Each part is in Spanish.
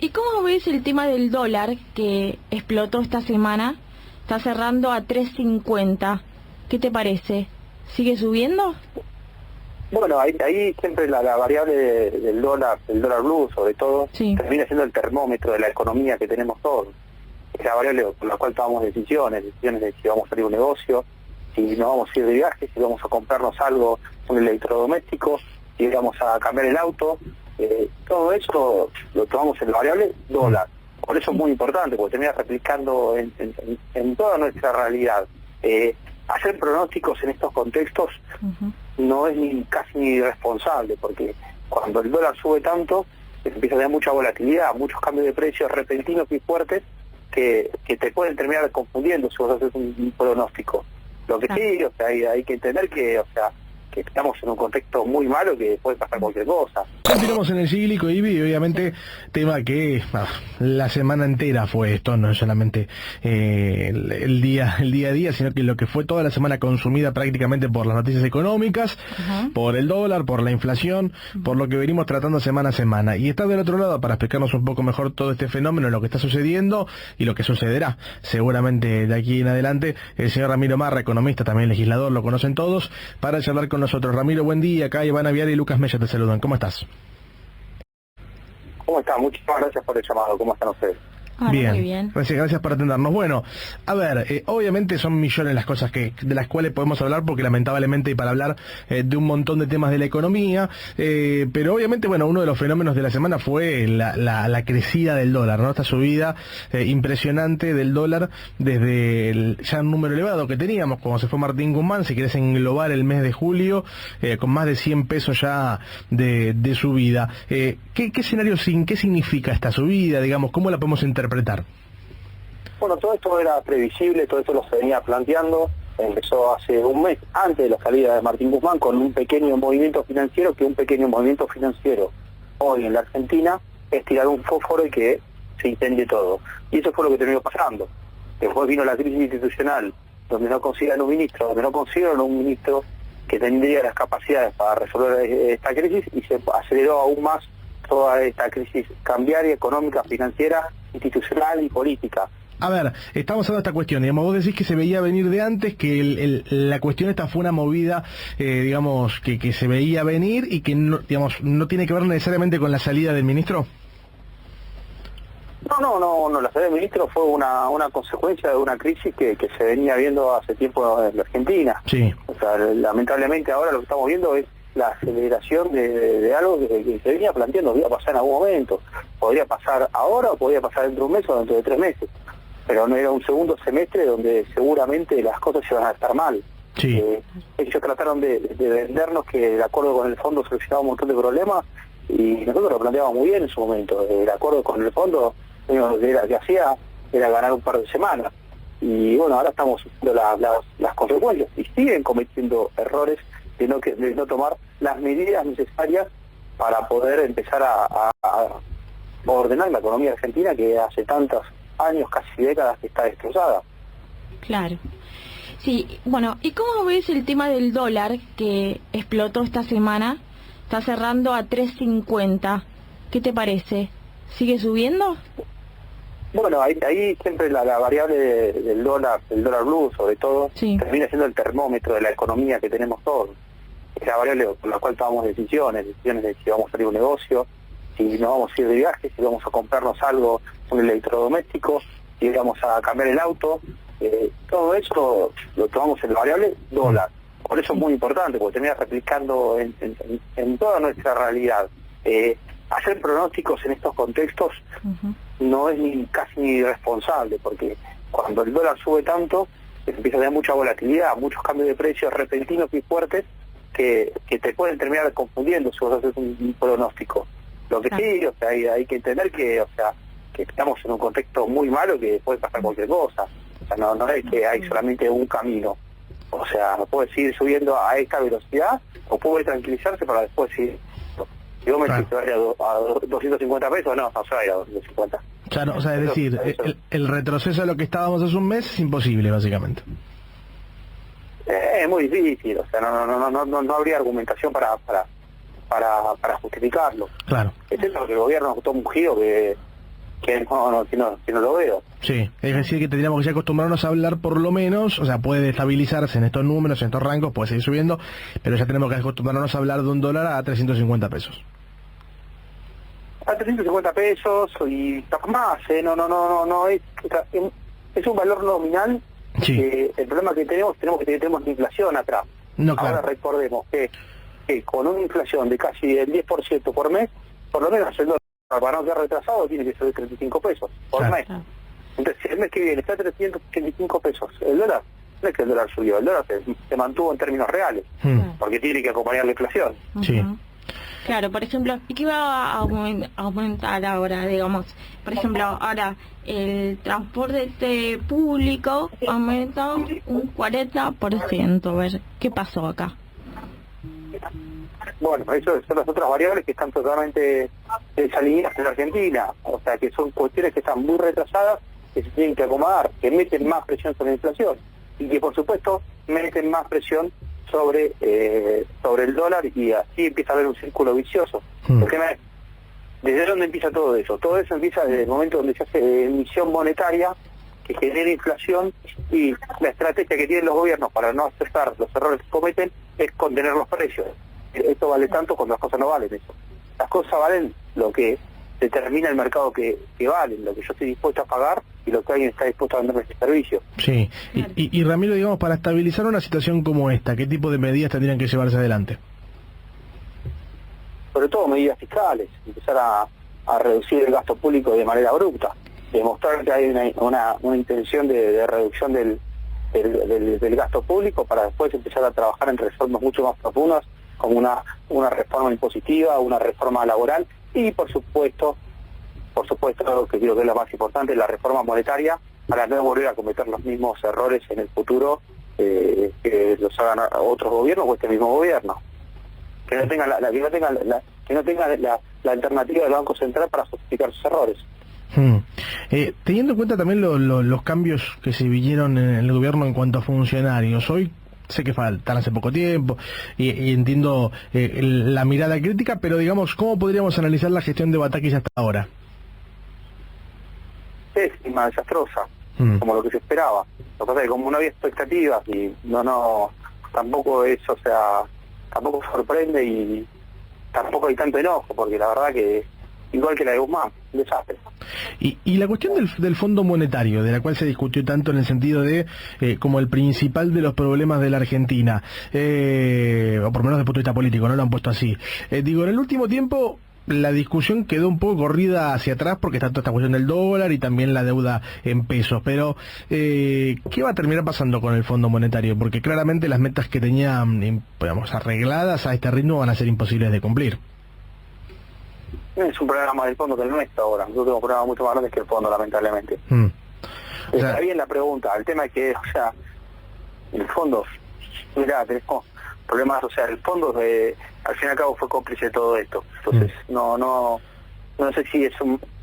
¿y cómo ves el tema del dólar que explotó esta semana? Está cerrando a 3.50. ¿Qué te parece? ¿Sigue subiendo? Bueno, ahí siempre la variable del dólar blue, sobre todo, Sí. termina siendo el termómetro de la economía que tenemos todos. Es la variable por la cual tomamos decisiones de si vamos a abrir un negocio, si nos vamos a ir de viaje, si vamos a comprarnos algo, un electrodoméstico, si vamos a cambiar el auto. Todo eso lo tomamos en la variable dólar. Por eso es muy importante, porque termina replicando en toda nuestra realidad. Hacer pronósticos en estos contextos no es casi ni irresponsable, porque cuando el dólar sube tanto, empieza a tener mucha volatilidad, muchos cambios de precios repentinos y fuertes que te pueden terminar confundiendo si vos haces un pronóstico. Lo que sí, o sea, hay que entender que, o sea, que estamos en un contexto muy malo, que puede pasar cualquier cosa. Continuamos en el cíclico, Ibi, y obviamente tema que la semana entera fue esto, no solamente el día a día, sino que lo que fue toda la semana consumida prácticamente por las noticias económicas, por el dólar, por la inflación, por lo que venimos tratando semana a semana. Y está del otro lado para explicarnos un poco mejor todo este fenómeno, lo que está sucediendo y lo que sucederá seguramente de aquí en adelante, el señor Ramiro Marra, economista, también legislador, lo conocen todos, para charlar con nosotros. Ramiro, buen día. Acá Ivana Vial y Lucas Mella te saludan. ¿Cómo estás? ¿Cómo están? Muchísimas gracias por el llamado. ¿Cómo están ustedes? Bien, muy bien. Gracias por atendernos. Bueno, a ver, obviamente son millones las cosas de las cuales podemos hablar, porque lamentablemente hay para hablar de un montón de temas de la economía, pero obviamente, bueno, uno de los fenómenos de la semana fue la crecida del dólar, ¿no? Esta subida impresionante del dólar desde ya un número elevado que teníamos, como se fue Martín Guzmán, si querés englobar el mes de julio, con más de 100 pesos ya de subida. ¿Qué escenario, qué significa esta subida, digamos? ¿Cómo la podemos interpretar? Bueno, todo esto era previsible, todo esto lo se venía planteando. Empezó hace un mes, antes de la salida de Martín Guzmán, con un pequeño movimiento financiero, que un pequeño movimiento financiero hoy en la Argentina es tirar un fósforo y que se incendie todo. Y eso fue lo que terminó pasando. Después vino la crisis institucional, donde no consiguieron un ministro que tendría las capacidades para resolver esta crisis, y se aceleró aún más toda esta crisis cambiaria, económica, financiera, institucional y política. A ver, estamos hablando de esta cuestión, digamos, vos decís que se veía venir de antes, que la cuestión esta fue una movida, digamos, que se veía venir y que no, digamos, no tiene que ver necesariamente con la salida del ministro. No, la salida del ministro fue una consecuencia de una crisis que se venía viendo hace tiempo en la Argentina. Sí. O sea, lamentablemente ahora lo que estamos viendo es la aceleración de algo que se venía planteando, que iba a pasar en algún momento. Podría pasar ahora, o podría pasar dentro de un mes o dentro de 3 meses. Pero no era un segundo semestre donde seguramente las cosas iban a estar mal. Sí. Ellos trataron de vendernos que de acuerdo con el fondo solucionaba un montón de problemas, y nosotros lo planteábamos muy bien en su momento. El acuerdo con el fondo lo que hacía era ganar un par de semanas. Y bueno, ahora estamos sufriendo las consecuencias, y siguen cometiendo errores de no tomar las medidas necesarias para poder empezar a ordenar la economía argentina, que hace tantos años, casi décadas, que está destrozada. Claro. Sí, bueno, ¿y cómo ves el tema del dólar que explotó esta semana? Está cerrando a 3.50. ¿Qué te parece? ¿Sigue subiendo? Bueno, ahí siempre la variable del dólar blue, sobre todo, termina siendo el termómetro de la economía que tenemos todos. Es la variable por la cual tomamos decisiones de si vamos a abrir un negocio, si nos vamos a ir de viaje, si vamos a comprarnos algo, un electrodoméstico, si vamos a cambiar el auto. Todo eso lo tomamos en la variable dólar. Por eso es muy importante, porque termina replicando en toda nuestra realidad. Hacer pronósticos en estos contextos no es casi ni irresponsable, porque cuando el dólar sube tanto, empieza a tener mucha volatilidad, muchos cambios de precios repentinos y fuertes que te pueden terminar confundiendo si vos haces un pronóstico. Lo que sí, o sea, hay que entender que, o sea, que estamos en un contexto muy malo, que puede pasar cualquier cosa. O sea, no es que hay solamente un camino. O sea, puede seguir subiendo a esta velocidad, o puede tranquilizarse para después seguir. Si vos me decís que vaya a 250 pesos, no se va a ir a 250. Claro, o sea, es decir, el retroceso a lo que estábamos hace un mes es imposible, básicamente. Es muy difícil, o sea, no habría argumentación para justificarlo. Claro. Es eso que el gobierno toma un giro que que no lo veo. Sí, es decir que tendríamos que ya acostumbrarnos a hablar por lo menos, o sea, puede estabilizarse en estos números, en estos rangos, puede seguir subiendo, pero ya tenemos que acostumbrarnos a hablar de un dólar a 350 pesos. A 350 pesos y más, no, es un valor nominal. Sí. El problema que tenemos la inflación atrás. No, claro. Ahora recordemos que con una inflación de casi el 10% por mes, por lo menos el dólar, para no quedar retrasado, tiene que ser 35 pesos por mes. Entonces, si el mes que viene está a 385 pesos el dólar, no es que el dólar subió, el dólar se mantuvo en términos reales, porque tiene que acompañar la inflación. Sí. Claro, por ejemplo, ¿y qué va a aumentar ahora, digamos? Por ejemplo, ahora el transporte público aumenta un 40%. A ver, ¿qué pasó acá? Bueno, eso son las otras variables que están totalmente desalineadas en Argentina, o sea, que son cuestiones que están muy retrasadas, que se tienen que acomodar, que meten más presión sobre la inflación y que, por supuesto, meten más presión sobre el dólar, y así empieza a haber un círculo vicioso. Porque ¿desde dónde empieza todo eso? Todo eso empieza desde el momento donde se hace emisión monetaria que genera inflación, y la estrategia que tienen los gobiernos para no aceptar los errores que cometen es contener los precios. Esto vale tanto cuando las cosas no valen eso. Las cosas valen lo que determina el mercado que valen, lo que yo estoy dispuesto a pagar y lo que alguien está dispuesto a venderme ese servicio. Sí, y Ramiro, digamos, para estabilizar una situación como esta, ¿qué tipo de medidas tendrían que llevarse adelante? Sobre todo medidas fiscales, empezar a reducir el gasto público de manera abrupta, demostrar que hay una intención de reducción del gasto público, para después empezar a trabajar en reformas mucho más profundas, como una reforma impositiva, una reforma laboral y por supuesto, que creo que es lo más importante, la reforma monetaria, para no volver a cometer los mismos errores en el futuro que los hagan otros gobiernos o este mismo gobierno. Que no tengan la alternativa del Banco Central para justificar sus errores. Teniendo en cuenta también los cambios que se vinieron en el gobierno en cuanto a funcionarios, hoy sé que faltan hace poco tiempo y entiendo la mirada crítica, pero digamos, ¿cómo podríamos analizar la gestión de Batakis hasta ahora? Pésima, desastrosa, como lo que se esperaba. Lo que pasa es que como no había expectativas y tampoco es, o sea, tampoco sorprende y tampoco hay tanto enojo, porque la verdad que igual que la de Guzmán, un desastre. Y la cuestión del Fondo Monetario, de la cual se discutió tanto en el sentido de como el principal de los problemas de la Argentina, o por lo menos desde el punto de vista político, no lo han puesto así. Digo, en el último tiempo la discusión quedó un poco corrida hacia atrás porque está toda esta cuestión del dólar y también la deuda en pesos, pero ¿qué va a terminar pasando con el Fondo Monetario? Porque claramente las metas que tenían, digamos, arregladas a este ritmo van a ser imposibles de cumplir. Es un problema más del fondo que el nuestro ahora. Nosotros tenemos problemas mucho más grandes que el fondo, lamentablemente. O sea, está bien la pregunta. El tema es que, o sea, el fondo, mirá, tenemos problemas, o sea, el fondo al fin y al cabo fue cómplice de todo esto. Entonces, no sé si es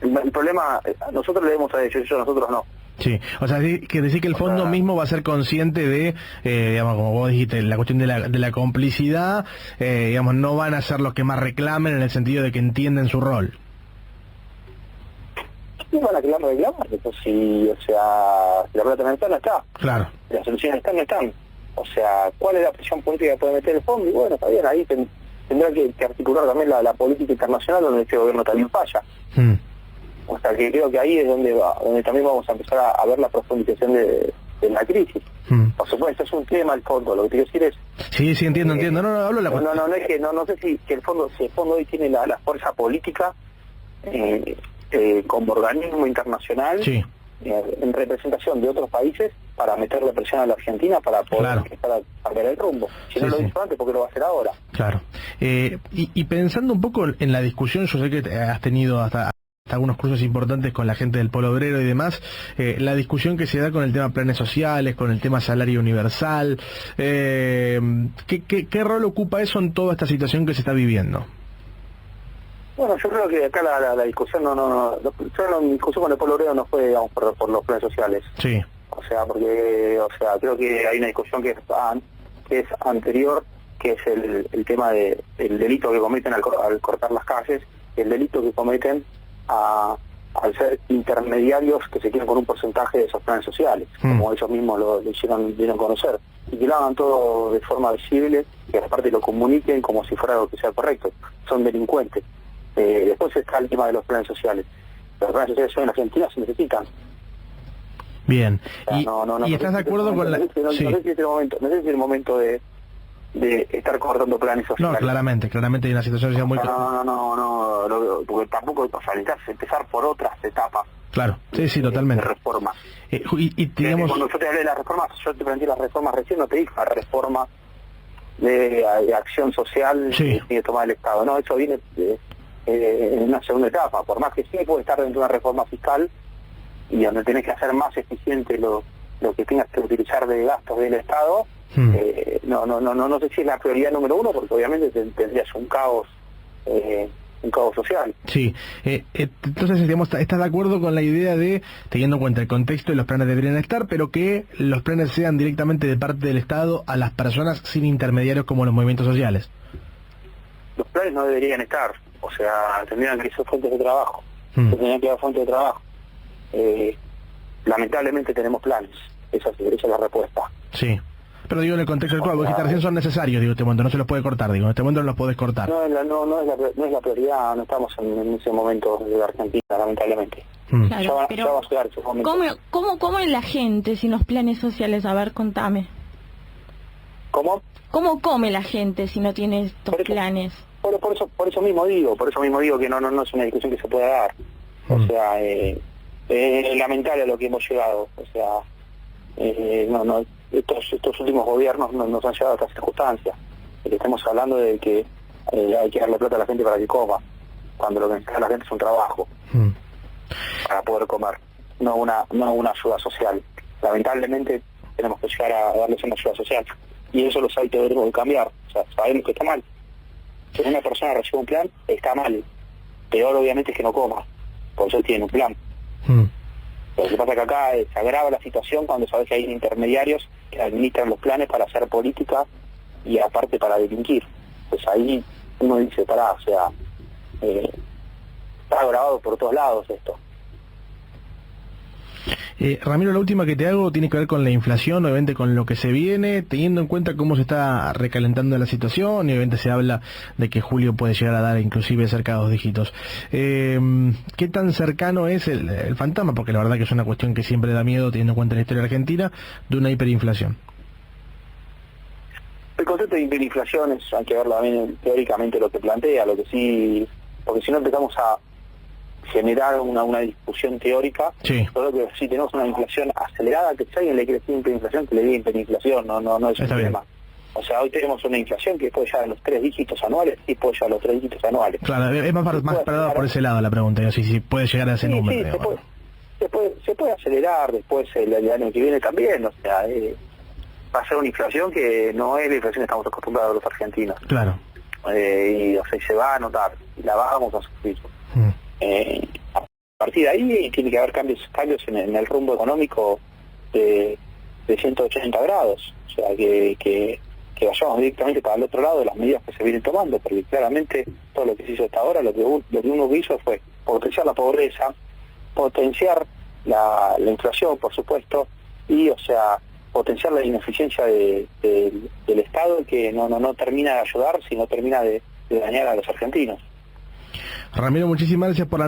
el problema, nosotros le debemos a ellos, nosotros no. Sí, o sea, que decir que el fondo mismo va a ser consciente de, digamos, como vos dijiste, la cuestión de la complicidad, digamos, no van a ser los que más reclamen en el sentido de que entienden su rol. No van a reclamar, pues si, o sea, si la plata no está, no está. Claro. Las soluciones están, no están. O sea, ¿cuál es la presión política que puede meter el fondo? Y bueno, está bien, ahí tendrá que articular también la política internacional, donde este gobierno también falla. O sea, que creo que ahí es donde también vamos a empezar a ver la profundización de la crisis. Por supuesto, es un tema el fondo, lo que te quiero decir es... Sí, entiendo, no hablo la cuestión. No es que, no sé si el fondo hoy tiene la fuerza política como organismo internacional, en representación de otros países, para meterle presión a la Argentina para poder empezar a cambiar el rumbo. Si no lo hizo antes, ¿por qué lo va a hacer ahora? Claro. Y pensando un poco en la discusión, yo sé que has tenido hasta algunos cursos importantes con la gente del Polo Obrero y demás, la discusión que se da con el tema planes sociales, con el tema salario universal, ¿qué rol ocupa eso en toda esta situación que se está viviendo? Bueno, yo creo que acá la discusión la discusión con el Polo Obrero no fue, digamos, por los planes sociales. Sí. O sea, creo que hay una discusión que es anterior, que es el tema del delito que cometen al cortar las calles, el delito que cometen al ser intermediarios que se quedan con un porcentaje de esos planes sociales, como ellos mismos lo dieron a conocer, y que lo hagan todo de forma visible, y aparte lo comuniquen como si fuera algo que sea correcto. Son delincuentes. Después está el tema de los planes sociales. Los planes sociales en Argentina se necesitan. Bien. O sea, ¿Y estás de acuerdo con la...? No sé si es el momento de estar cortando planes sociales. No, claramente hay una situación ya muy... Porque tampoco, o sea, necesitas empezar por otras etapas. Claro, sí, totalmente. De reforma. Y digamos... Cuando yo te hablé de las reformas, yo te planteé las reformas recién, no te dije la reforma de acción social y de tomar el Estado. No, eso viene en una segunda etapa. Por más que sí puede estar dentro de una reforma fiscal y donde tenés que hacer más eficiente lo que tengas que utilizar de gastos del Estado, no sé si es la prioridad número uno, porque obviamente tendrías un caos social. Sí, entonces digamos, ¿estás de acuerdo con la idea de, teniendo en cuenta el contexto, y los planes deberían estar, pero que los planes sean directamente de parte del Estado a las personas sin intermediarios como los movimientos sociales? Los planes no deberían estar, o sea, tendrían que ser fuentes de trabajo, tendrían que dar fuentes de trabajo. Lamentablemente tenemos planes, esa es la respuesta. Sí. Pero digo en el contexto actual, vos dijiste recién son necesarios, digo, este momento no se los puede cortar, digo, en este momento no los podés cortar. No es la prioridad, no estamos en ese momento de Argentina, lamentablemente. Claro, ya va a llegar ese momento. ¿Cómo come la gente sin los planes sociales? A ver, contame. ¿Cómo? ¿Cómo come la gente si no tiene estos planes? Por eso mismo digo que no es una discusión que se pueda dar. O sea, es lamentable lo que hemos llegado. O sea, estos últimos gobiernos nos han llevado a estas circunstancias. Estamos hablando de que hay que darle plata a la gente para que coma, cuando lo que necesita la gente es un trabajo para poder comer, no una ayuda social. Lamentablemente tenemos que llegar a darles una ayuda social, y eso los hábitos debemos de cambiar. O sea, sabemos que está mal. Si una persona recibe un plan, está mal. Peor obviamente es que no coma, por eso tiene un plan. Lo que pasa es que acá se agrava la situación cuando sabes que hay intermediarios que administran los planes para hacer política y aparte para delinquir. Pues ahí uno dice, pará, o sea, está grabado por todos lados esto. Ramiro, la última que te hago tiene que ver con la inflación, obviamente con lo que se viene, teniendo en cuenta cómo se está recalentando la situación, y obviamente se habla de que julio puede llegar a dar inclusive cerca de 2 dígitos. ¿Qué tan cercano es el fantasma? Porque la verdad que es una cuestión que siempre da miedo, teniendo en cuenta la historia argentina, de una hiperinflación. El concepto de hiperinflación hay que verlo también teóricamente lo que plantea, lo que sí, porque si no empezamos a generar una discusión teórica. Solo que si tenemos una inflación acelerada, que si alguien le quiere decir hiperinflación, que le diga hiperinflación, no es un tema. O sea, hoy tenemos una inflación que puede llegar a los 3 dígitos añuales y puede llegar a los 3 dígitos anuales. Claro, es más parada por ese lado la pregunta, si puede llegar a ese número. Se puede acelerar después el año que viene también, o sea, va a ser una inflación que no es la inflación que estamos acostumbrados los argentinos. Claro. Y o sea, se va a notar, y la vamos a sufrir. A partir de ahí tiene que haber cambios en el rumbo económico de 180 grados, o sea que vayamos directamente para el otro lado de las medidas que se vienen tomando, porque claramente todo lo que se hizo hasta ahora, lo que uno hizo fue potenciar la pobreza, potenciar la inflación, por supuesto, y o sea potenciar la ineficiencia del Estado, que no termina de ayudar, sino termina de dañar a los argentinos. Ramiro, muchísimas gracias por la